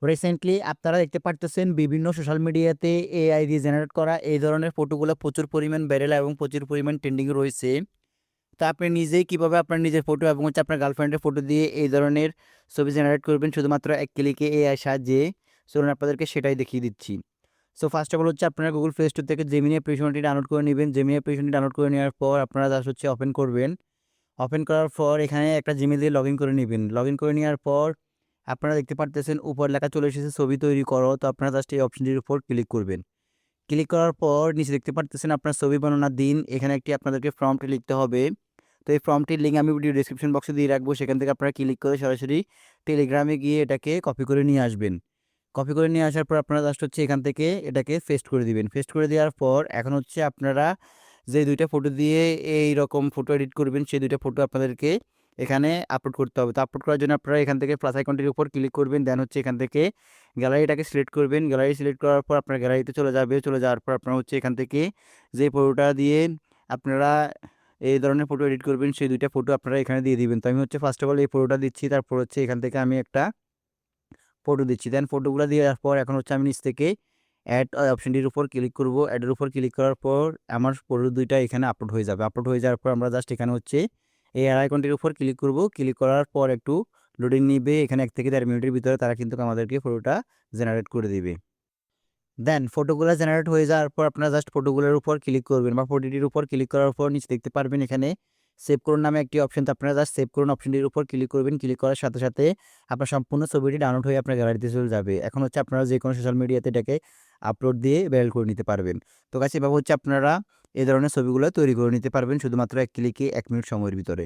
Recently আপনারা দেখতে পারতেছেন বিভিন্ন সোশ্যাল মিডিয়াতে এআই দিয়ে জেনারেট করা এই ধরনের ফটোগুলো প্রচুর পরিমাণ ভাইরাল এবং প্রচুর পরিমাণ ট্রেন্ডিং এ রয়েছে। তো আপনি নিজেই কিভাবে আপনার নিজের ফটো এবং আপনার গার্লফ্রেন্ডের ফটো দিয়ে এই ধরনের ছবি জেনারেট করবেন শুধুমাত্র এক ক্লিকে এআই সাহায্যে। চলুন আপনাদেরকে সেটাই দেখিয়ে দিচ্ছি। সো ফার্স্ট অফ অল হচ্ছে আপনারা গুগল প্লে স্টোর থেকে জেমিনি অ্যাপ্লিকেশনটি ডাউনলোড করে নেবেন। জেমিনি অ্যাপ্লিকেশনটি ডাউনলোড করে নেওয়ার পর আপনারা জাস্ট হচ্ছে ওপেন করবেন। ওপেন করার পর এখানে একটা জিমেইল দিয়ে লগইন করে নিবেন। লগইন করে নেওয়ার পর আপনারা দেখতে পারতেছেন উপর লেখা চলে এসেছে ছবি তৈরি করো। তো আপনারা জাস্ট এই অপশনটির উপর ক্লিক করবেন। ক্লিক করার পর নিচে দেখতে পারতেছেন আপনার ছবি বানানোর দিন। এখানে একটি আপনাদেরকে প্রম্পট লিখতে হবে। তো এই প্রম্পটটির লিঙ্ক আমি ভিডিও ডেসক্রিপশন বক্সে দিয়ে রাখবো। সেখান থেকে আপনারা ক্লিক করে সরাসরি টেলিগ্রামে গিয়ে এটাকে কপি করে নিয়ে আসবেন। কপি করে নিয়ে আসার পর আপনারা জাস্ট হচ্ছে এখান থেকে এটাকে পেস্ট করে দিবেন। পেস্ট করে দেওয়ার পর এখন হচ্ছে আপনারা যে ২ টা ফটো দিয়ে এইরকম ফটো এডিট করবেন, সেই ২ টা ফটো আপনাদেরকে এখানে আপলোড করতে হবে। তো আপলোড করার জন্য আপনারা এখান থেকে প্লাস আইকনটির উপর ক্লিক করবেন। দেন হচ্ছে এখান থেকে গ্যালারিটাকে সিলেক্ট করবেন। গ্যালারি সিলেক্ট করার পর আপনার গ্যালারিতে চলে যাবে। চলে যাওয়ার পর আপনারা হচ্ছে এখান থেকে যে ফটোটা দিয়ে আপনারা এই ধরনের ফটো এডিট করবেন, সেই ২ টা ফটো আপনারা এখানে দিয়ে দিবেন। তো আমি হচ্ছে ফার্স্ট অফ অল এই ফটোটা দিচ্ছি। তারপর হচ্ছে এখান থেকে আমি একটা ফটো দিচ্ছি। দেন ফটোগুলা দেওয়ার পর এখন হচ্ছে আমি নিচ থেকে অ্যাড অপশনটির উপর ক্লিক করব। অ্যাডের উপর ক্লিক করার পর আমার ফটো ২ টা এখানে আপলোড হয়ে যাবে। আপলোড হয়ে যাওয়ার পর আমরা জাস্ট এখানে হচ্ছে এই এয়ার আইকনটির উপর ক্লিক করব। ক্লিক করার পর একটু লোডিং নিবে। এখানে ১ থেকে ১.৫ মিনিটের ভিতরে তারা কিন্তু আমাদেরকে ফটোটা জেনারেট করে দিবে। দেন ফটোগুলা জেনারেট হয়ে যাওয়ার পর আপনারা জাস্ট ফটোগুলোর উপর ক্লিক করবেন বা ফটোটির উপর ক্লিক করার পর নিচে দেখতে পারবেন এখানে সেভ করুন নামে একটি অপশন। তো আপনারা জাস্ট সেভ করুন অপশনটির উপর ক্লিক করবেন। ক্লিক করার সাথে সাথে আপনার সম্পূর্ণ ছবিটি ডাউনলোড হয়ে আপনার গ্যালারিতে চলে যাবে। এখন হচ্ছে আপনারা যেকোনো সোশ্যাল মিডিয়াতে এটাকে আপলোড দিয়ে ভাইরাল করে নিতে পারবেন। তো গাইস এভাবে হচ্ছে আপনারা এই ধরনের ছবিগুলো তৈরি করে নিতে পারবেন শুধুমাত্র এক ক্লিকে ১ মিনিট সময়ের ভিতরে।